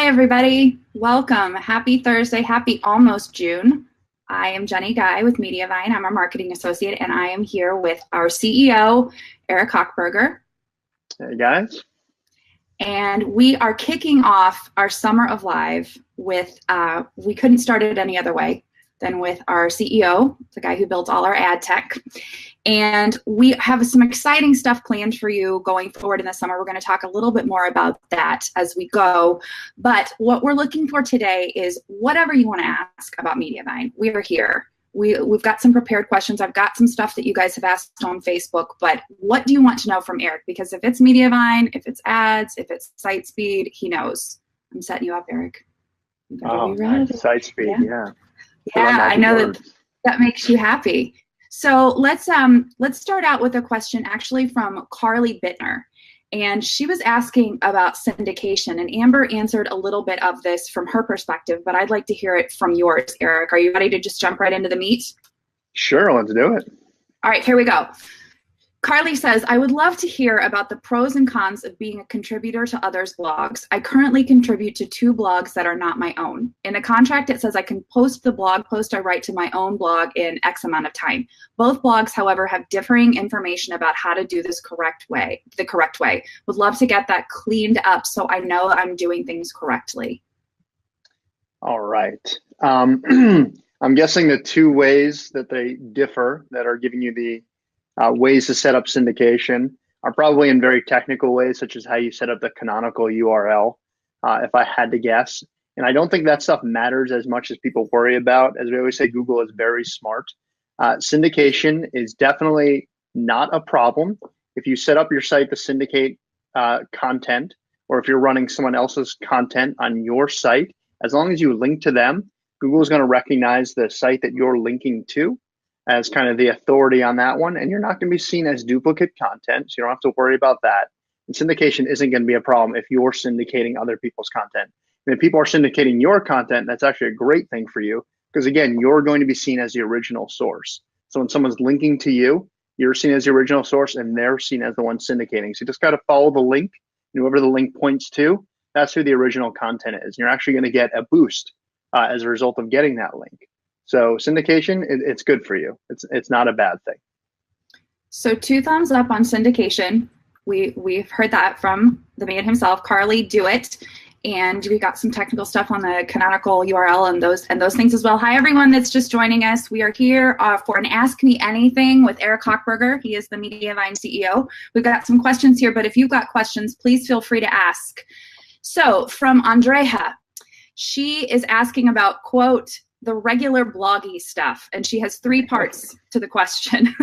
Hi, everybody. Welcome. Happy Thursday. Happy almost June. I am Jenny Guy with Mediavine. I'm a marketing associate, and I am here with our CEO, Eric Hochberger. Hey, guys. And we are kicking off our summer of live with, we couldn't start it any other way than with our CEO, the guy who built all our ad tech. And we have some exciting stuff planned for you going forward in the summer. We're going to talk a little bit more about that as we go. But what we're looking for today is whatever you want to ask about Mediavine. We are here. We've got some prepared questions. I've got some stuff that you guys have asked on Facebook. But what do you want to know from Eric? Because if it's Mediavine, if it's ads, if it's site speed, he knows. I'm setting you up, Eric. Oh, nice. Site speed, yeah. Yeah, I know that makes you happy. So let's start out with a question actually from Carly Bittner. And she was asking about syndication. And Amber answered a little bit of this from her perspective, but I'd like to hear it from yours, Eric. Are you ready to just jump right into the meat? Sure, let's do it. All right, here we go. Carly says, I would love to hear about the pros and cons of being a contributor to others' blogs. I currently contribute to 2 blogs that are not my own. In a contract, it says I can post the blog post I write to my own blog in X amount of time. Both blogs, however, have differing information about how to do this the correct way. Would love to get that cleaned up so I know I'm doing things correctly. All right. I'm guessing the 2 ways that they differ that are giving you the ways to set up syndication are probably in very technical ways, such as how you set up the canonical URL, if I had to guess. And I don't think that stuff matters as much as people worry about. As we always say, Google is very smart. Syndication is definitely not a problem. If you set up your site to syndicate content, or if you're running someone else's content on your site, as long as you link to them, Google is going to recognize the site that you're linking to as kind of the authority on that one, and you're not going to be seen as duplicate content, so you don't have to worry about that. And syndication isn't going to be a problem if you're syndicating other people's content. And if people are syndicating your content, that's actually a great thing for you, because again, you're going to be seen as the original source. So when someone's linking to you, you're seen as the original source, and they're seen as the one syndicating. So you just got to follow the link, and whoever the link points to, that's who the original content is. And you're actually going to get a boost as a result of getting that link. So syndication, it's good for you. It's not a bad thing. So 2 thumbs up on syndication. We've heard that from the man himself, Carly. Do it. And we got some technical stuff on the canonical URL and those things as well. Hi, everyone that's just joining us. We are here for an Ask Me Anything with Eric Hochberger. He is the Mediavine CEO. We've got some questions here, but if you've got questions, please feel free to ask. So from Andrea, she is asking about, quote, the regular bloggy stuff, and she has 3 parts to the question.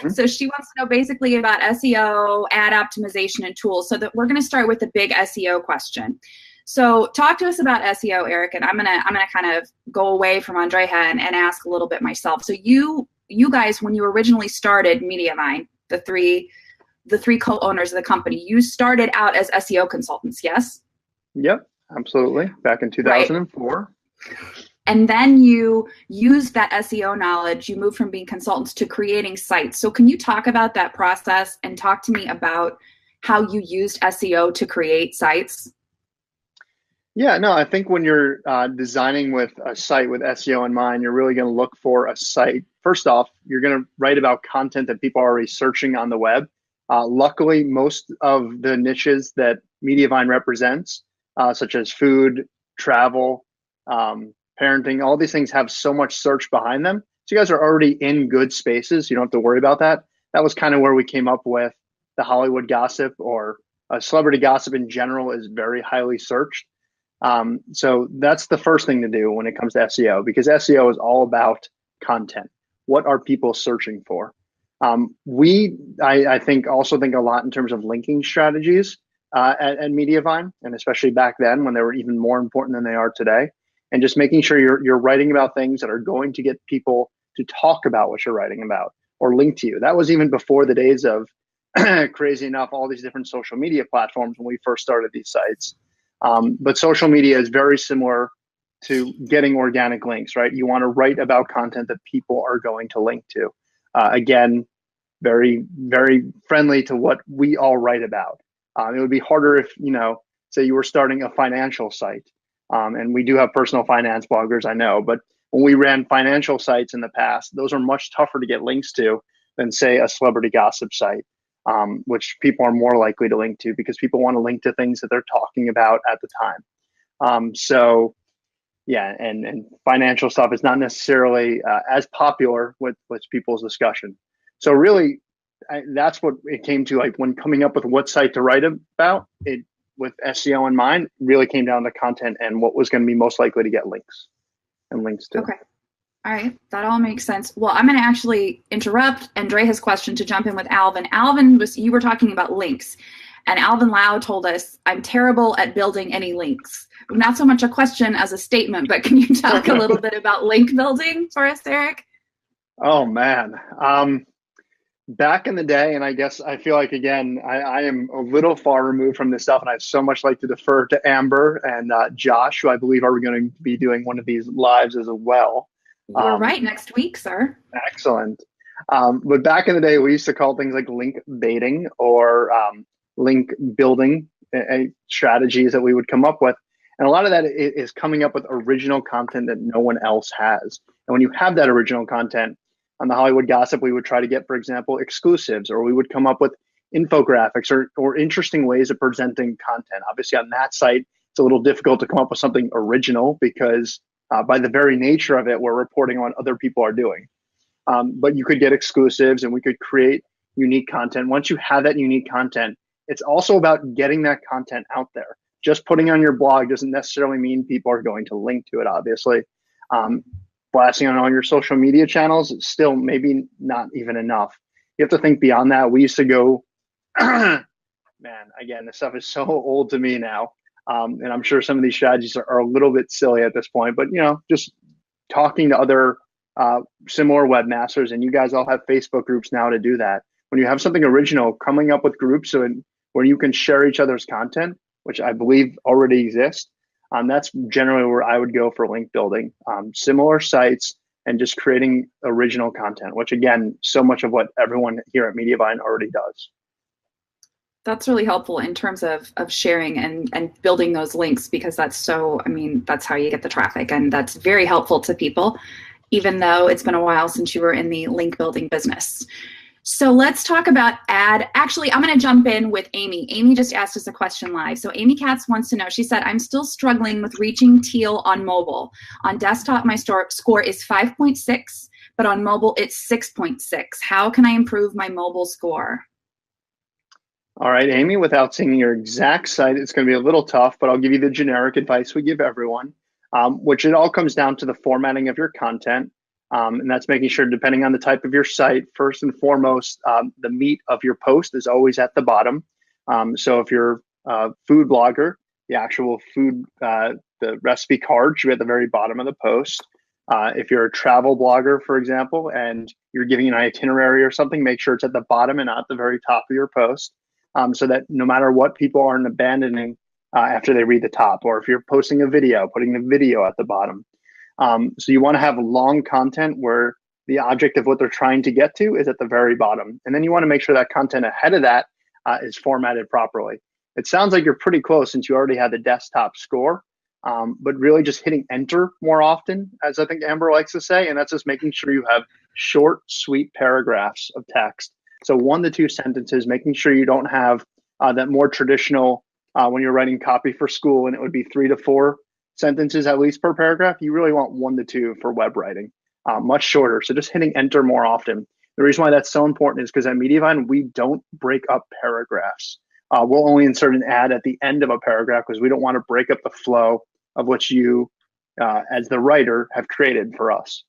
So she wants to know basically about SEO, ad optimization, and tools. So that we're going to start with the big SEO question. So talk to us about SEO, Eric, and I'm gonna kind of go away from Andrea and ask a little bit myself. So you guys, when you originally started Mediavine, the three co-owners of the company, you started out as SEO consultants, yes? Yep, absolutely. Back in 2004. Right. And then you used that SEO knowledge, you moved from being consultants to creating sites. So can you talk about that process and talk to me about how you used SEO to create sites? Yeah, no, I think when you're designing with a site with SEO in mind, you're really going to look for a site. First off, you're going to write about content that people are already searching on the web. Luckily, most of the niches that Mediavine represents, such as food, travel, parenting, all these things have so much search behind them. So you guys are already in good spaces. You don't have to worry about that. That was kind of where we came up with the Hollywood gossip, or celebrity gossip in general is very highly searched. So that's the first thing to do when it comes to SEO, because SEO is all about content. What are people searching for? I think also think a lot in terms of linking strategies at Mediavine, and especially back then when they were even more important than they are today. And just making sure you're writing about things that are going to get people to talk about what you're writing about or link to you. That was even before the days of, crazy enough, all these different social media platforms when we first started these sites. But social media is very similar to getting organic links, right? You want to write about content that people are going to link to. Again, very, very friendly to what we all write about. It would be harder if, say you were starting a financial site And we do have personal finance bloggers, I know, but when we ran financial sites in the past, those are much tougher to get links to than, say, a celebrity gossip site, which people are more likely to link to because people want to link to things that they're talking about at the time. So yeah, and financial stuff is not necessarily as popular with people's discussion. So really, that's what it came to. Like when coming up with what site to write about, it with SEO in mind, really came down to content and what was going to be most likely to get links to. Okay. All right. That all makes sense. Well, I'm going to actually interrupt Andrea's question to jump in with Alvin. Alvin, you were talking about links, and Alvin Lau told us, I'm terrible at building any links. Not so much a question as a statement, but can you talk a little bit about link building for us, Eric? Oh, man. Back in the day, and I guess I feel like, again, I am a little far removed from this stuff, and I'd so much like to defer to Amber and Josh, who I believe are going to be doing one of these lives as well. You're right, next week, sir. Excellent. But back in the day, we used to call things like link baiting or link building strategies that we would come up with. And a lot of that is coming up with original content that no one else has. And when you have that original content, on the Hollywood Gossip, we would try to get, for example, exclusives, or we would come up with infographics or interesting ways of presenting content. Obviously, on that site, it's a little difficult to come up with something original because by the very nature of it, we're reporting on what other people are doing. But you could get exclusives and we could create unique content. Once you have that unique content, it's also about getting that content out there. Just putting on your blog doesn't necessarily mean people are going to link to it, obviously. Blasting on all your social media channels, it's still maybe not even enough. You have to think beyond that. We used to go, man, again, this stuff is so old to me now. And I'm sure some of these strategies are a little bit silly at this point, but just talking to other similar webmasters, and you guys all have Facebook groups now to do that. When you have something original, coming up with groups where you can share each other's content, which I believe already exists, that's generally where I would go for link building. Similar sites and just creating original content, which again, so much of what everyone here at Mediavine already does. That's really helpful in terms of sharing and building those links, because that's that's how you get the traffic, and that's very helpful to people, even though it's been a while since you were in the link building business. So let's talk about actually, I'm going to jump in with Amy. Amy just asked us a question live. So Amy Katz wants to know, she said, I'm still struggling with reaching teal on mobile. On desktop, my score is 5.6, but on mobile, it's 6.6. How can I improve my mobile score? All right, Amy, without seeing your exact site, it's going to be a little tough, but I'll give you the generic advice we give everyone, which it all comes down to the formatting of your content. And that's making sure, depending on the type of your site, first and foremost, the meat of your post is always at the bottom. So if you're a food blogger, the actual food, the recipe card should be at the very bottom of the post. If you're a travel blogger, for example, and you're giving an itinerary or something, make sure it's at the bottom and not at the very top of your post, so that no matter what, people aren't abandoning after they read the top. Or if you're posting a video, putting the video at the bottom. So you want to have long content where the object of what they're trying to get to is at the very bottom. And then you want to make sure that content ahead of that is formatted properly. It sounds like you're pretty close since you already had the desktop score, but really just hitting enter more often, as I think Amber likes to say, and that's just making sure you have short, sweet paragraphs of text. So 1 to 2 sentences, making sure you don't have that more traditional, when you're writing copy for school, and it would be 3 to 4 sentences at least per paragraph. You really want 1 to 2 for web writing, much shorter. So just hitting enter more often. The reason why that's so important is because at Mediavine, we don't break up paragraphs. We'll only insert an ad at the end of a paragraph because we don't want to break up the flow of what you, as the writer, have created for us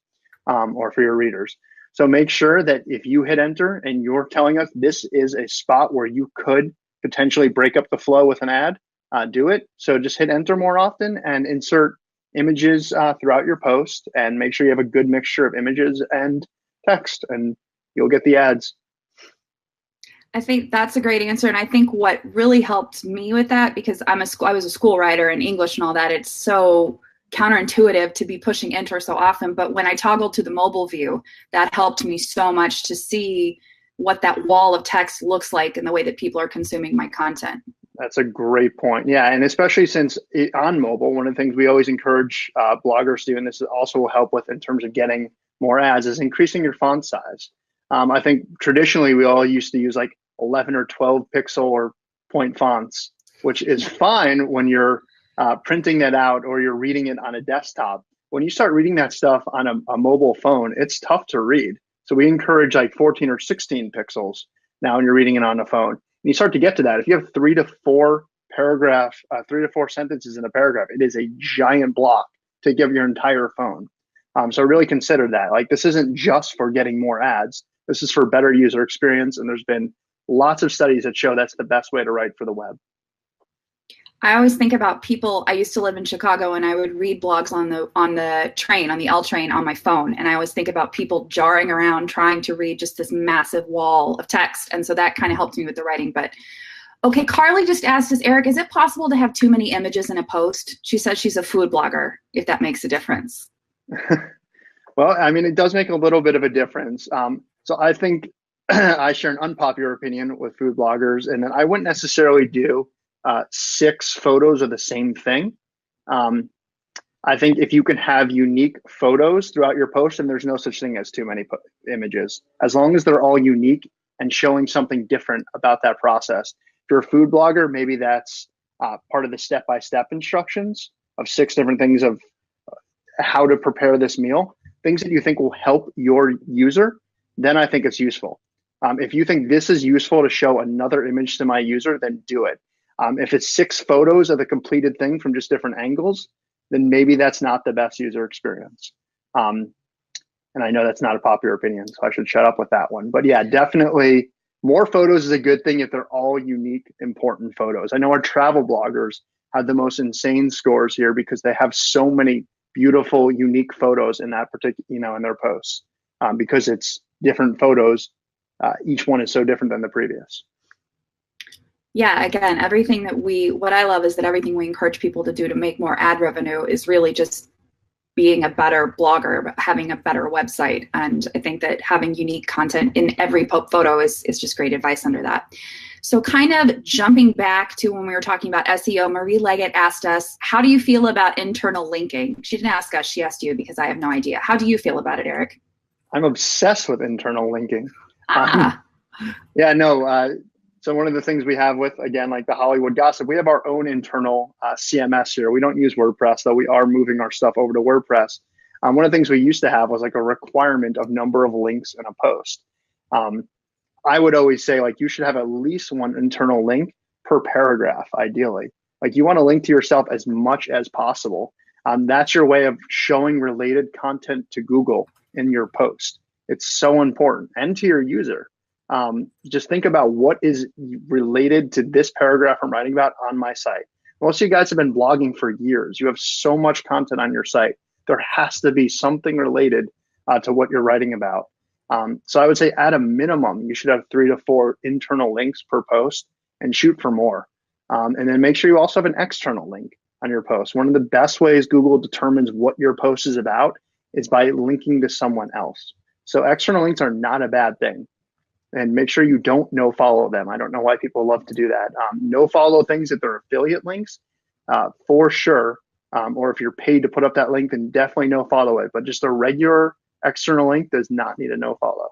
or for your readers. So make sure that if you hit enter and you're telling us this is a spot where you could potentially break up the flow with an ad, do it. So just hit enter more often and insert images throughout your post, and make sure you have a good mixture of images and text, and you'll get the ads. I think that's a great answer. And I think what really helped me with that, because I was a school writer in English and all that, it's so counterintuitive to be pushing enter so often. But when I toggled to the mobile view, that helped me so much to see what that wall of text looks like in the way that people are consuming my content. That's a great point. Yeah, and especially since on mobile, one of the things we always encourage bloggers to do, and this also will help with in terms of getting more ads, is increasing your font size. I think traditionally we all used to use like 11 or 12 pixel or point fonts, which is fine when you're printing that out or you're reading it on a desktop. When you start reading that stuff on a mobile phone, it's tough to read. So we encourage like 14 or 16 pixels now when you're reading it on a phone. And you start to get to that. If you have 3 to 4 3 to 4 sentences in a paragraph, it is a giant block to give your entire phone. So really consider that. Like, this isn't just for getting more ads. This is for better user experience. And there's been lots of studies that show that's the best way to write for the web. I always think about people. I used to live in Chicago, and I would read blogs on the train, on the L train, on my phone. And I always think about people jarring around trying to read just this massive wall of text. And so that kind of helped me with the writing. But okay, Carly just asked us, Eric, is it possible to have too many images in a post? She says she's a food blogger, if that makes a difference. Well, I mean, it does make a little bit of a difference. So I think I share an unpopular opinion with food bloggers, and that I wouldn't necessarily do 6 photos of the same thing. I think if you can have unique photos throughout your post, and there's no such thing as too many images, as long as they're all unique and showing something different about that process. If you're a food blogger, maybe that's part of the step-by-step instructions of 6 different things of how to prepare this meal, things that you think will help your user, then I think it's useful. If you think this is useful to show another image to my user, then do it. If it's 6 photos of the completed thing from just different angles, then maybe that's not the best user experience. And I know that's not a popular opinion, so I should shut up with that one. But yeah, definitely more photos is a good thing if they're all unique, important photos. I know our travel bloggers have the most insane scores here because they have so many beautiful, unique photos in that particular, in their posts, because it's different photos. Each one is so different than the previous. Yeah, again, what I love is that everything we encourage people to do to make more ad revenue is really just being a better blogger, having a better website. And I think that having unique content in every photo is just great advice under that. So kind of jumping back to when we were talking about SEO, Marie Leggett asked us, how do you feel about internal linking? She didn't ask us, she asked you, because I have no idea. How do you feel about it, Eric? I'm obsessed with internal linking. Yeah, no. So one of the things we have with, again, like the Hollywood gossip, we have our own internal CMS here. We don't use WordPress, though we are moving our stuff over to WordPress. One of the things we used to have was like a requirement of number of links in a post. I would always say, like, you should have at least one internal link per paragraph, ideally. Like, you want to link to yourself as much as possible. That's your way of showing related content to Google in your post. It's so important, and to your user. Just think about what is related to this paragraph I'm writing about on my site. Most of you guys have been blogging for years. You have so much content on your site. There has to be something related to what you're writing about. So I would say at a minimum, you should have 3 to 4 internal links per post and shoot for more. And then make sure you also have an external link on your post. One of the best ways Google determines what your post is about is by linking to someone else. So external links are not a bad thing. And make sure you don't no-follow them. I don't know why people love to do that. No-follow things if they're affiliate links, for sure. Or if you're paid to put up that link, then definitely no-follow it. But just a regular external link does not need a no-follow.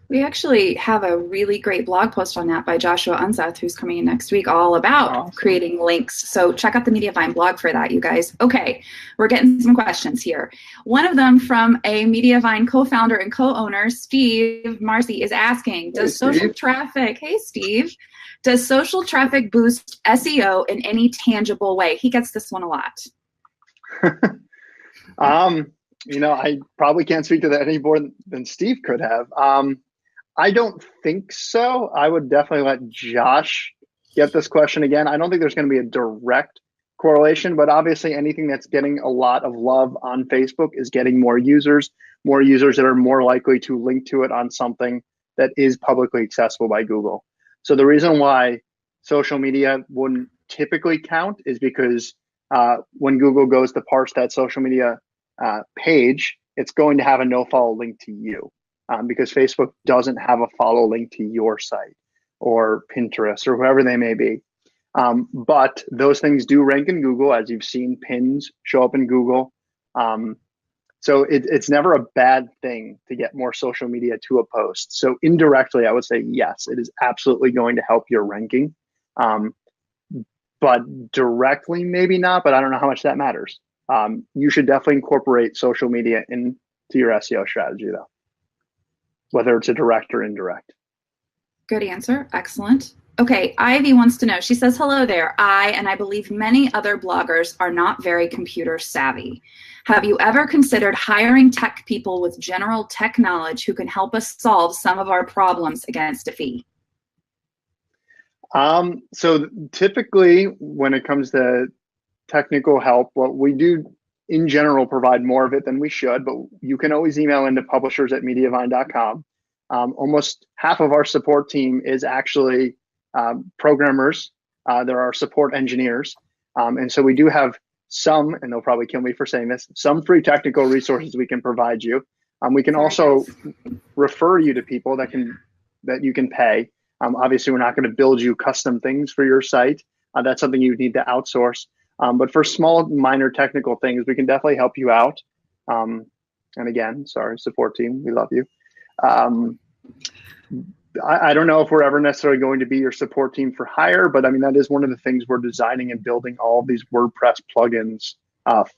We actually have a really great blog post on that by Joshua Unseth, who's coming in next week, all about creating links. So check out the Mediavine blog for that, you guys. Okay, we're getting some questions here. One of them from a Mediavine co-founder and co-owner, Steve Marcy, is asking, does social traffic boost SEO in any tangible way? He gets this one a lot. I probably can't speak to that any more than Steve could have. I don't think so. I would definitely let Josh get this question again. I don't think there's going to be a direct correlation, but obviously anything that's getting a lot of love on Facebook is getting more users that are more likely to link to it on something that is publicly accessible by Google. So the reason why social media wouldn't typically count is because when Google goes to parse that social media page, it's going to have a no-follow link to you. Because Facebook doesn't have a follow link to your site or Pinterest or whoever they may be. But those things do rank in Google, as you've seen pins show up in Google. So it's never a bad thing to get more social media to a post. So indirectly, I would say, yes, it is absolutely going to help your ranking. But directly, maybe not, but I don't know how much that matters. You should definitely incorporate social media into your SEO strategy, though, whether it's a direct or indirect. Good answer. Excellent. Okay, Ivy wants to know. She says, hello there. And I believe many other bloggers are not very computer savvy. Have you ever considered hiring tech people with general tech knowledge who can help us solve some of our problems against a fee? So typically when it comes to technical help, what we do in general provide more of it than we should, but you can always email into publishers@mediavine.com. Almost half of our support team is actually programmers. There are support engineers. And so we do have some, and they'll probably kill me for saying this, some free technical resources we can provide you. We can also refer you to people that you can pay. Obviously, we're not going to build you custom things for your site. That's something you need to outsource. But for small, minor technical things, we can definitely help you out. And again, sorry, support team, we love you. I don't know if we're ever necessarily going to be your support team for hire, but I mean, that is one of the things we're designing and building all of these WordPress plugins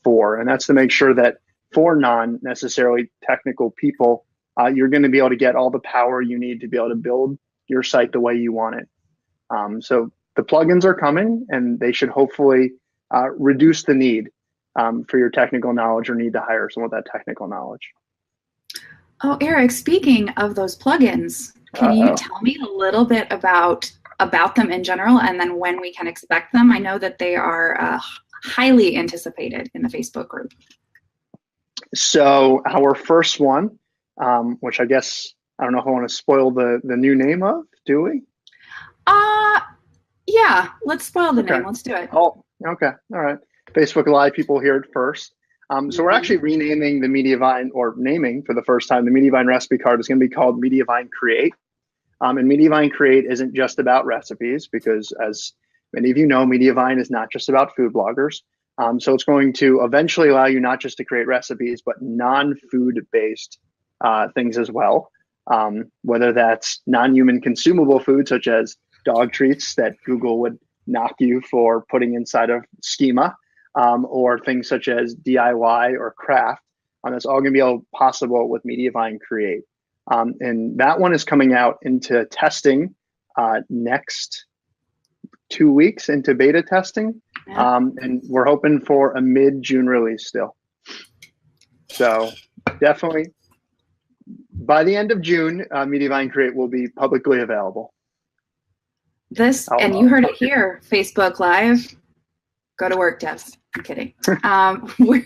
for. And that's to make sure that for non-necessarily technical people, you're going to be able to get all the power you need to be able to build your site the way you want it. So the plugins are coming, and they should hopefully reduce the need for your technical knowledge or need to hire someone with that technical knowledge. Oh, Eric, speaking of those plugins, can you tell me a little bit about them in general, and then when we can expect them? I know that they are highly anticipated in the Facebook group. So our first one, which I guess, I don't know if I want to spoil the new name of, do we? Yeah, let's spoil the name. Let's do it. Oh, okay. All right. Facebook Live people hear it first. So we're actually renaming the Mediavine, or naming for the first time, the Mediavine recipe card is going to be called Mediavine Create. And Mediavine Create isn't just about recipes, because as many of you know, Mediavine is not just about food bloggers. So it's going to eventually allow you not just to create recipes, but non-food based things as well. Whether that's non-human consumable food, such as dog treats that Google would knock you for putting inside of schema, or things such as DIY or craft. That's all going to be possible with Mediavine Create. And that one is coming out into testing next 2 weeks into beta testing. And we're hoping for a mid-June release still. So definitely by the end of June, Mediavine Create will be publicly available. And you heard it here, Facebook Live. Go to work, devs. I'm kidding.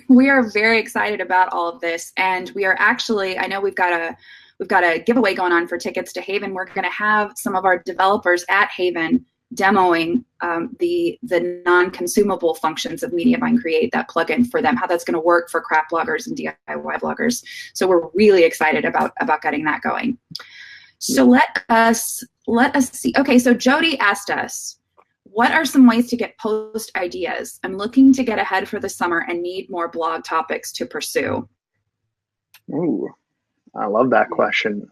We are very excited about all of this, and we are actually, I know we've got a giveaway going on for tickets to Haven. We're going to have some of our developers at Haven demoing the non-consumable functions of Mediavine Create, that plugin for them, how that's going to work for craft bloggers and DIY bloggers. So we're really excited about getting that going. So let us see. Okay, so Jody asked us, what are some ways to get post ideas? I'm looking to get ahead for the summer and need more blog topics to pursue. Ooh, I love that question.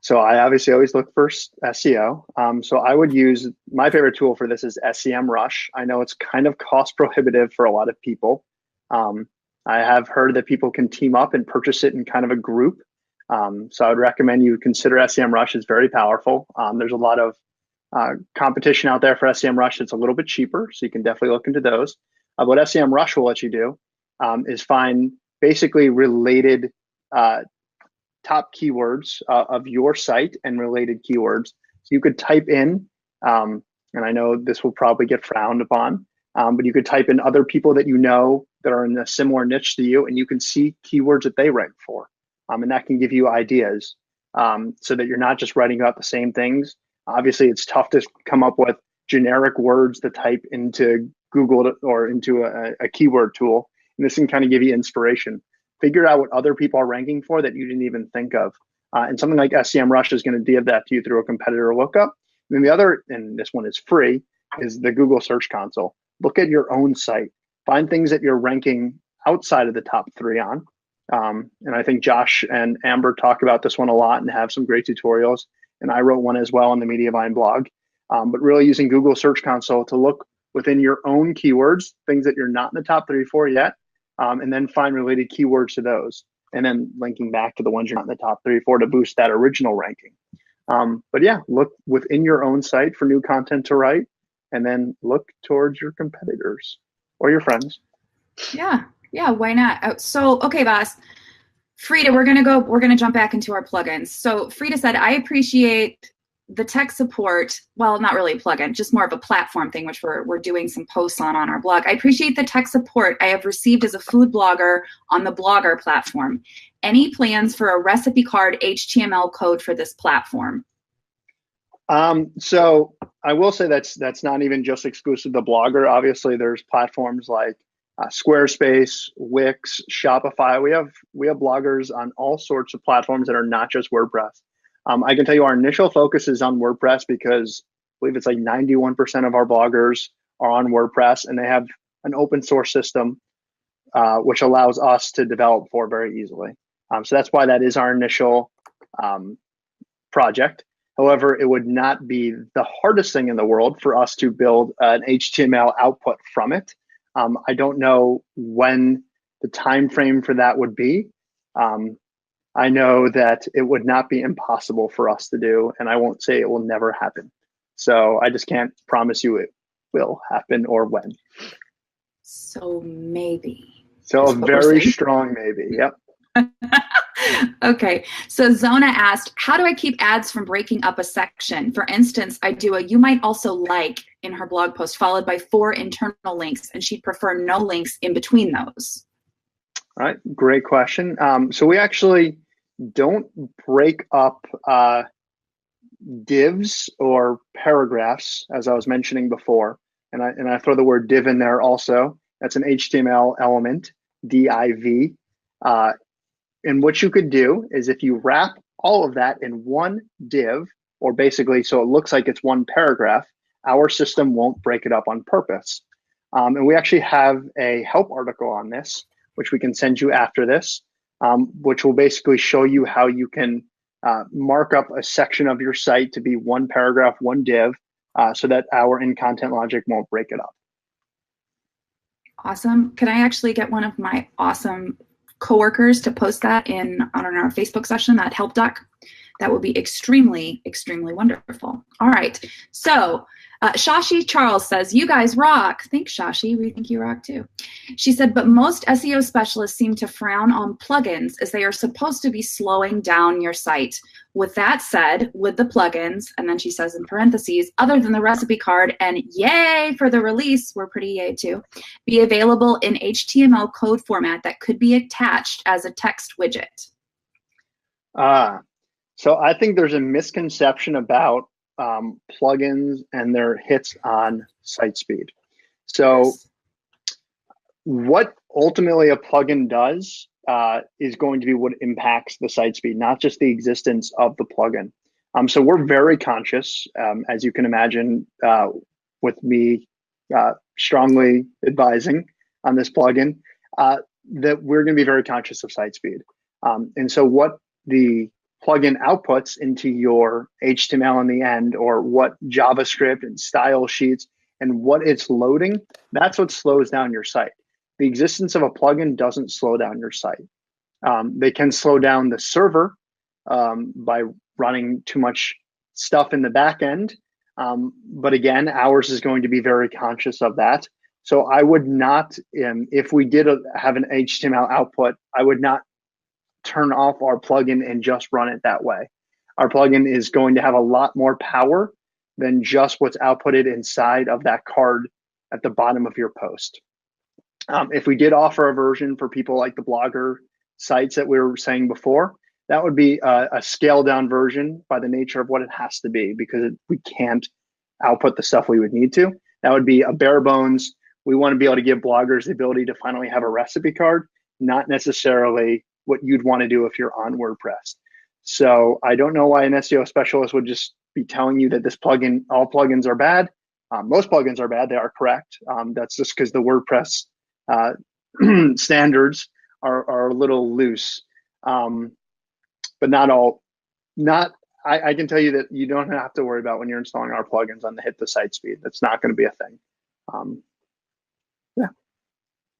So I obviously always look for SEO. So I would use, my favorite tool for this is SEMrush. I know it's kind of cost prohibitive for a lot of people. I have heard that people can team up and purchase it in kind of a group. So I would recommend you consider SEMrush. It's very powerful. There's a lot of competition out there for SEMrush. It's a little bit cheaper, so you can definitely look into those. What SEMrush will let you do is find basically related top keywords of your site and related keywords. So you could type in, and I know this will probably get frowned upon, but you could type in other people that you know that are in a similar niche to you, and you can see keywords that they rank for. And that can give you ideas so that you're not just writing about the same things. Obviously, it's tough to come up with generic words to type into Google or into a keyword tool. And this can kind of give you inspiration. Figure out what other people are ranking for that you didn't even think of. And something like SEMrush is going to give that to you through a competitor lookup. And then the other, and this one is free, is the Google Search Console. Look at your own site. Find things that you're ranking outside of the top 3 on. And I think Josh and Amber talk about this one a lot and have some great tutorials. And I wrote one as well on the Mediavine blog. But really using Google Search Console to look within your own keywords, things that you're not in the top 3 for yet, and then find related keywords to those. And then linking back to the ones you're not in the top 3 for to boost that original ranking. But yeah, look within your own site for new content to write, and then look towards your competitors or your friends. Yeah, why not? So, okay, boss. Frida, we're gonna jump back into our plugins. So Frida said, I appreciate the tech support. Well, not really a plugin, just more of a platform thing, which we're doing some posts on our blog. I appreciate the tech support I have received as a food blogger on the Blogger platform. Any plans for a recipe card HTML code for this platform? So I will say that's not even just exclusive to Blogger. Obviously, there's platforms like Squarespace, Wix, Shopify. We have bloggers on all sorts of platforms that are not just WordPress. I can tell you our initial focus is on WordPress because I believe it's like 91% of our bloggers are on WordPress, and they have an open source system which allows us to develop for very easily. So that's why that is our initial project. However, it would not be the hardest thing in the world for us to build an HTML output from it. I don't know when the time frame for that would be. I know that it would not be impossible for us to do, and I won't say it will never happen. So I just can't promise you it will happen or when. So maybe. So a very strong maybe. Yep. Okay, so Zona asked, how do I keep ads from breaking up a section? For instance, I do a you might also like in her blog post followed by 4 internal links, and she'd prefer no links in between those. All right, great question. So we actually don't break up divs or paragraphs, as I was mentioning before. And I throw the word div in there also. That's an HTML element, div. And what you could do is if you wrap all of that in one div, or basically so it looks like it's one paragraph, our system won't break it up on purpose. And we actually have a help article on this, which we can send you after this, which will basically show you how you can mark up a section of your site to be one paragraph, one div, so that our in-content logic won't break it up. Awesome. Can I actually get one of my awesome coworkers to post that on our Facebook session, that help doc? That would be extremely, extremely wonderful. All right. So Shashi Charles says, you guys rock. Thanks, Shashi. We think you rock too. She said, but most SEO specialists seem to frown on plugins as they are supposed to be slowing down your site. With that said, with the plugins, and then she says in parentheses, other than the recipe card and yay for the release, we're pretty yay too, be available in HTML code format that could be attached as a text widget. So I think there's a misconception about plugins and their hits on site speed. So yes. What ultimately a plugin does is going to be what impacts the site speed, not just the existence of the plugin. So we're very conscious, as you can imagine, with me strongly advising on this plugin, that we're going to be very conscious of site speed. And so what the plugin outputs into your HTML in the end, or what JavaScript and style sheets and what it's loading, that's what slows down your site. The existence of a plugin doesn't slow down your site. They can slow down the server by running too much stuff in the back end. But again, ours is going to be very conscious of that. So I would not, if we did have an HTML output, I would not turn off our plugin and just run it that way. Our plugin is going to have a lot more power than just what's outputted inside of that card at the bottom of your post. If we did offer a version for people like the blogger sites that we were saying before, that would be a scaled down version by the nature of what it has to be, because we can't output the stuff we would need to. That would be a bare bones. We want to be able to give bloggers the ability to finally have a recipe card, not necessarily what you'd want to do if you're on WordPress. So I don't know why an SEO specialist would just be telling you that this plugin, all plugins are bad. Most plugins are bad. They are correct. That's just because the WordPress standards are a little loose. But not all. I can tell you that you don't have to worry about when you're installing our plugins on the hit the site speed. That's not going to be a thing. Yeah.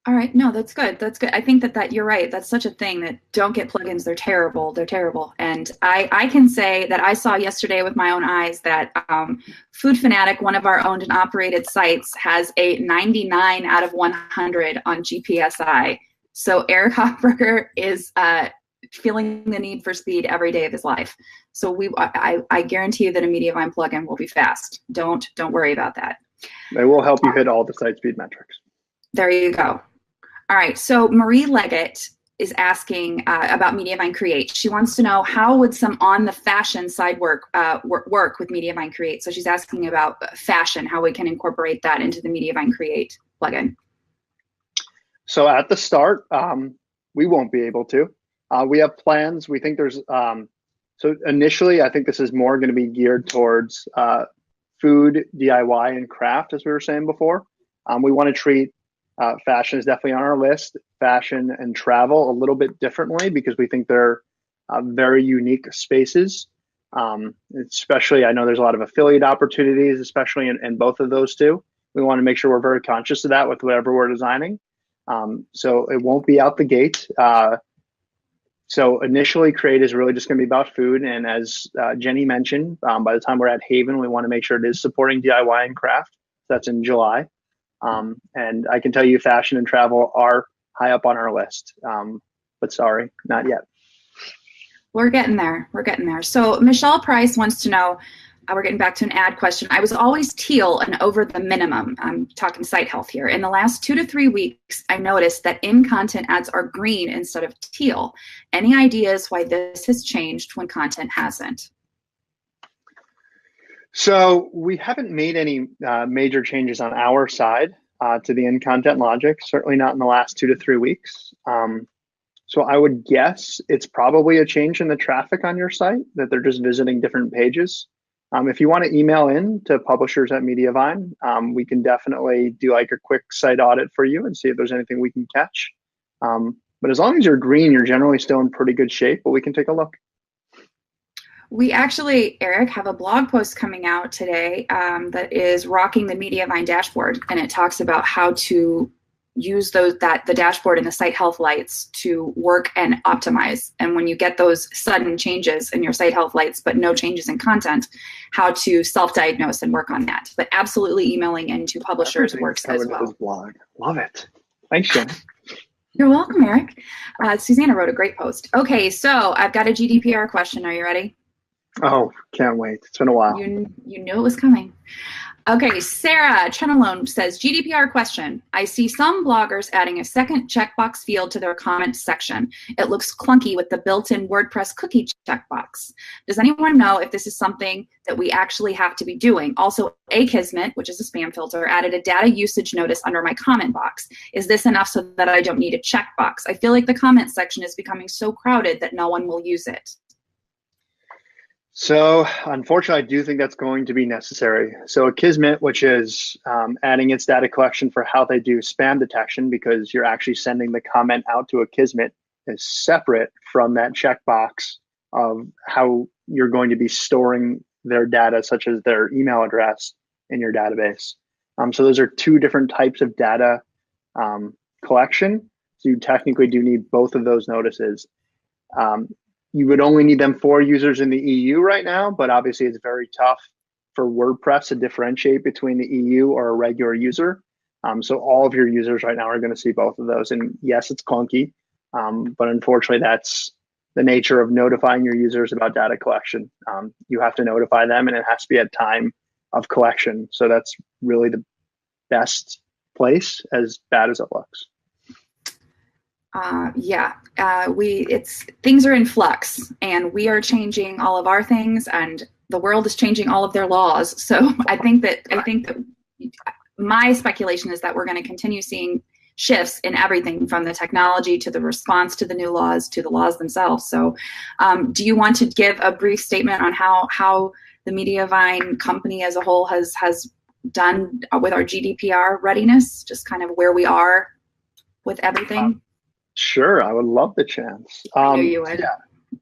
All right. No, that's good. That's good. I think that you're right. That's such a thing that don't get plugins. They're terrible. They're terrible. And I can say that I saw yesterday with my own eyes that Food Fanatic, one of our owned and operated sites, has a 99 out of 100 on GPSI. So Eric Hochberger is feeling the need for speed every day of his life. So I guarantee you that a Mediavine plugin will be fast. Don't worry about that. They will help you hit all the site speed metrics. There you go. All right. So Marie Leggett is asking about Mediavine Create. She wants to know how would some on the fashion side work with Mediavine Create. So she's asking about fashion, how we can incorporate that into the Mediavine Create plugin. So at the start, we won't be able to. We have plans. We think there's, so initially, I think this is more going to be geared towards food, DIY, and craft, as we were saying before. We want to treat fashion is definitely on our list, fashion and travel a little bit differently because we think they're very unique spaces. Especially, I know there's a lot of affiliate opportunities, especially in both of those two. We want to make sure we're very conscious of that with whatever we're designing. So it won't be out the gate. So initially, Create is really just going to be about food. And as Jenny mentioned, by the time we're at Haven, we want to make sure it is supporting DIY and craft. That's in July. And I can tell you fashion and travel are high up on our list. But sorry, not yet. We're getting there. We're getting there. So Michelle Price wants to know, we're getting back to an ad question. I was always teal and over the minimum. I'm talking site health here. In the last 2 to 3 weeks, I noticed that in-content ads are green instead of teal. Any ideas why this has changed when content hasn't? So we haven't made any major changes on our side to the in-content logic, certainly not in the last 2 to 3 weeks. So I would guess it's probably a change in the traffic on your site, that they're just visiting different pages. If you want to email in to publishers at Mediavine, we can definitely do like a quick site audit for you and see if there's anything we can catch. But as long as you're green, you're generally still in pretty good shape, but we can take a look. We actually, Eric, have a blog post coming out today that is rocking the Mediavine dashboard, and it talks about how to use the dashboard and the site health lights to work and optimize. And when you get those sudden changes in your site health lights, but no changes in content, how to self-diagnose and work on that. But absolutely emailing into publishers works as well. Blog. Love it. Thanks, Jen. You're welcome, Eric. Susanna wrote a great post. Okay, so I've got a GDPR question. Are you ready? Oh, can't wait. It's been a while. You knew it was coming. Okay, Sarah Chenalone says, GDPR question. I see some bloggers adding a second checkbox field to their comment section. It looks clunky with the built-in WordPress cookie checkbox. Does anyone know if this is something that we actually have to be doing? Also, Akismet, which is a spam filter, added a data usage notice under my comment box. Is this enough so that I don't need a checkbox? I feel like the comment section is becoming so crowded that no one will use it. So unfortunately, I do think that's going to be necessary. So Akismet, which is adding its data collection for how they do spam detection, because you're actually sending the comment out to Akismet, is separate from that checkbox of how you're going to be storing their data, such as their email address in your database. So those are two different types of data collection. So you technically do need both of those notices. You would only need them for users in the EU right now, but obviously it's very tough for WordPress to differentiate between the EU or a regular user. So all of your users right now are going to see both of those. And yes, it's clunky, but unfortunately that's the nature of notifying your users about data collection. You have to notify them and it has to be at time of collection. So that's really the best place, as bad as it looks. Things are in flux, and we are changing all of our things, and the world is changing all of their laws. So I think that my speculation is that we're going to continue seeing shifts in everything from the technology to the response to the new laws to the laws themselves. So do you want to give a brief statement on how the Mediavine company as a whole has done with our GDPR readiness, just kind of where we are with everything? Sure, I would love the chance. I knew you would. Yeah,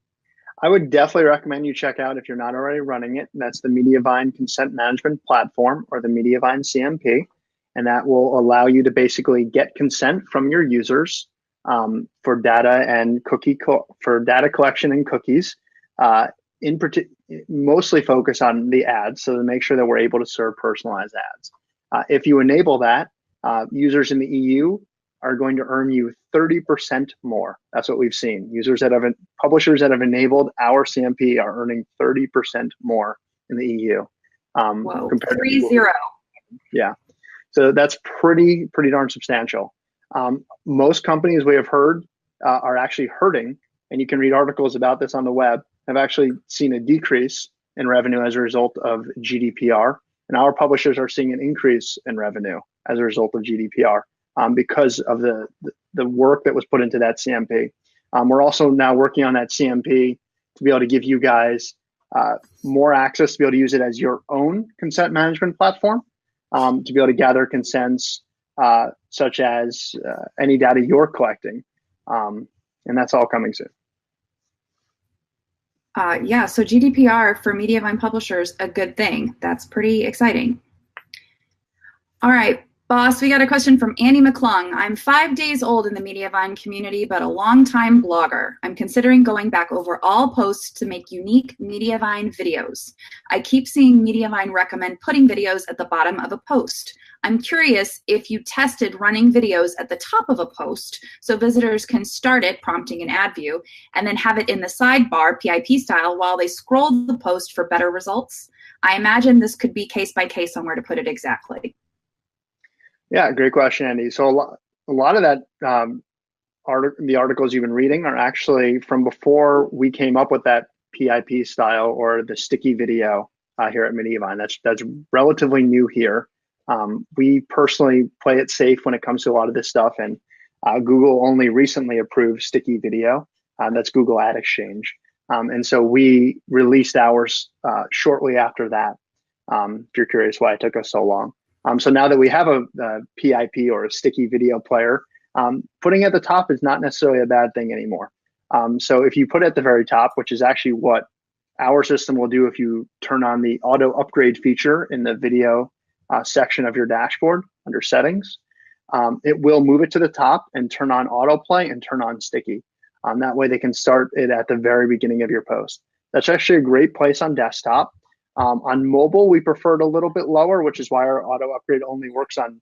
I would definitely recommend you check out, if you're not already running it, that's the Mediavine Consent Management Platform, or the Mediavine CMP. And that will allow you to basically get consent from your users for data and for data collection and cookies. Mostly focus on the ads, so to make sure that we're able to serve personalized ads. If you enable that, users in the EU are going to earn you 30% more. That's what we've seen. Publishers that have enabled our CMP are earning 30% more in the EU. Whoa, 3-0. Yeah. So that's pretty darn substantial. Most companies we have heard are actually hurting, and you can read articles about this on the web, have actually seen a decrease in revenue as a result of GDPR. And our publishers are seeing an increase in revenue as a result of GDPR because of the work that was put into that CMP. We're also now working on that CMP to be able to give you guys more access to be able to use it as your own consent management platform. To be able to gather consents such as any data you're collecting. And that's all coming soon. Yeah, so GDPR for Mediavine publishers, a good thing. That's pretty exciting. All right, boss, we got a question from Annie McClung. I'm 5 days old in the Mediavine community, but a longtime blogger. I'm considering going back over all posts to make unique Mediavine videos. I keep seeing Mediavine recommend putting videos at the bottom of a post. I'm curious if you tested running videos at the top of a post so visitors can start it, prompting an ad view, and then have it in the sidebar, PIP style, while they scroll the post for better results. I imagine this could be case by case on where to put it exactly. Yeah, great question, Andy. So a lot of that, the articles you've been reading are actually from before we came up with that PIP style or the sticky video here at Mediavine. That's relatively new here. We personally play it safe when it comes to a lot of this stuff, and Google only recently approved sticky video. That's Google Ad Exchange. And so we released ours shortly after that, if you're curious why it took us so long. So now that we have a PIP or a sticky video player, putting it at the top is not necessarily a bad thing anymore. So if you put it at the very top, which is actually what our system will do if you turn on the auto upgrade feature in the video section of your dashboard under settings, it will move it to the top and turn on autoplay and turn on sticky. That way they can start it at the very beginning of your post. That's actually a great place on desktop. On mobile, we prefer it a little bit lower, which is why our auto upgrade only works on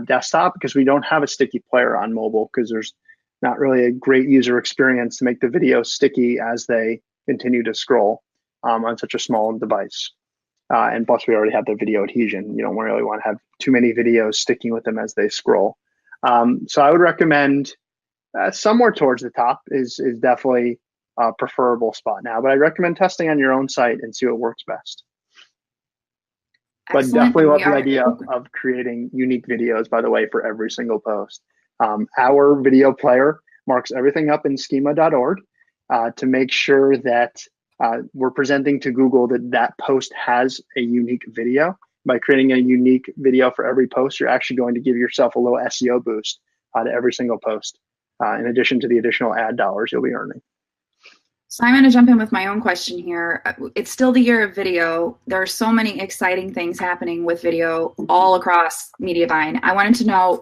desktop, because we don't have a sticky player on mobile, because there's not really a great user experience to make the video sticky as they continue to scroll on such a small device. And plus, we already have the video adhesion. You don't really want to have too many videos sticking with them as they scroll. So I would recommend somewhere towards the top is definitely a preferable spot now, but I recommend testing on your own site and see what works best. Excellent. But definitely love the idea of creating unique videos, by the way, for every single post. Our video player marks everything up in schema.org to make sure that we're presenting to Google that post has a unique video. By creating a unique video for every post, you're actually going to give yourself a little SEO boost to every single post, in addition to the additional ad dollars you'll be earning. So I'm going to jump in with my own question here. It's still the year of video. There are so many exciting things happening with video all across Mediavine. I wanted to know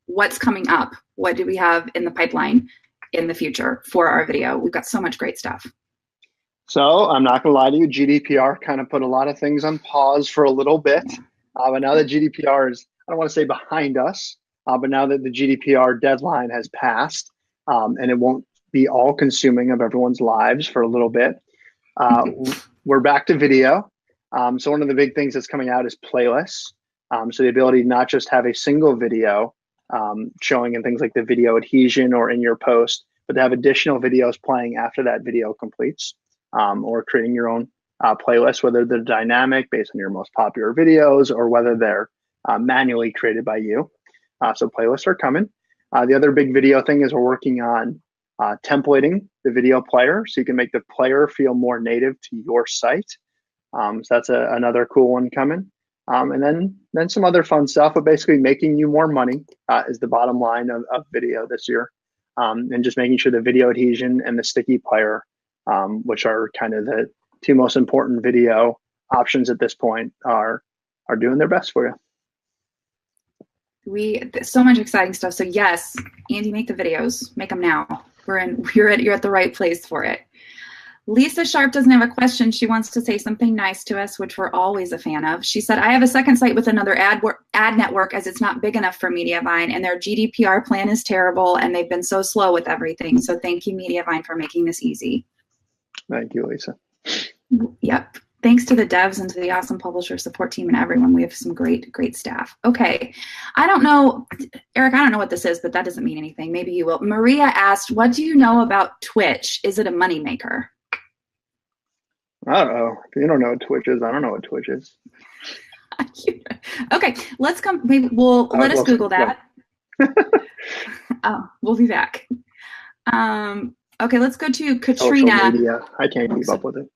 what's coming up. What do we have in the pipeline in the future for our video? We've got so much great stuff. So I'm not going to lie to you, GDPR kind of put a lot of things on pause for a little bit. But now that GDPR is, I don't want to say behind us, but now that the GDPR deadline has passed, and it won't be all consuming of everyone's lives for a little bit, we're back to video. So one of the big things that's coming out is playlists. So the ability to not just have a single video showing in things like the video adhesion or in your post, but to have additional videos playing after that video completes, or creating your own playlist, whether they're dynamic based on your most popular videos or whether they're manually created by you. So playlists are coming. The other big video thing is we're working on templating the video player so you can make the player feel more native to your site. So that's another cool one coming. And then some other fun stuff, but basically making you more money is the bottom line of video this year. And just making sure the video adhesion and the sticky player, which are kind of the two most important video options at this point, are doing their best for you. So much exciting stuff. So yes, Andy, make the videos, make them now. You're at the right place for it. Lisa Sharp doesn't have a question. She wants to say something nice to us, which we're always a fan of. She said, I have a second site with another ad network as it's not big enough for Mediavine, and their GDPR plan is terrible, and they've been so slow with everything. So thank you, Mediavine, for making this easy. Thank you, Lisa. Yep. Thanks to the devs and to the awesome publisher support team and everyone. We have some great staff. Okay. I don't know, Eric, I don't know what this is, but that doesn't mean anything. Maybe you will. Maria asked, what do you know about Twitch? Is it a moneymaker? I don't know. If you don't know what Twitch is, I don't know what Twitch is. Okay, let's come. Maybe let us Google that. Oh, we'll be back. Okay, let's go to Katrina. Social media. I can't keep up with it.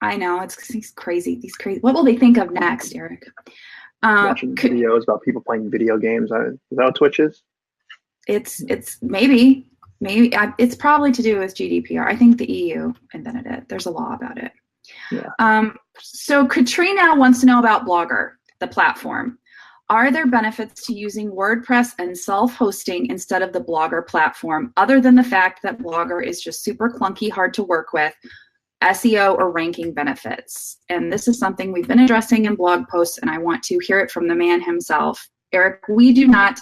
I know, it's crazy. These crazy. What will they think of next, Eric? Watching videos about people playing video games. Is that what Twitch is? It's maybe it's probably to do with GDPR. I think the EU invented it. There's a law about it. Yeah. So Katrina wants to know about Blogger, the platform. Are there benefits to using WordPress and self-hosting instead of the Blogger platform, other than the fact that Blogger is just super clunky, hard to work with, SEO or ranking benefits? And this is something we've been addressing in blog posts, and I want to hear it from the man himself. Eric, we do not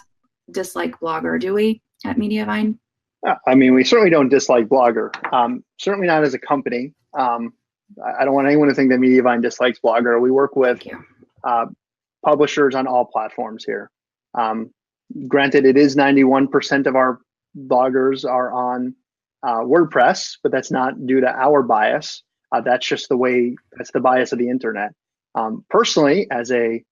dislike Blogger, do we, at Mediavine? I mean, we certainly don't dislike Blogger. Certainly not as a company. I don't want anyone to think that Mediavine dislikes Blogger. We work with publishers on all platforms here. Granted, it is 91% of our bloggers are on WordPress, but that's not due to our bias. That's just that's the bias of the internet. Personally, as a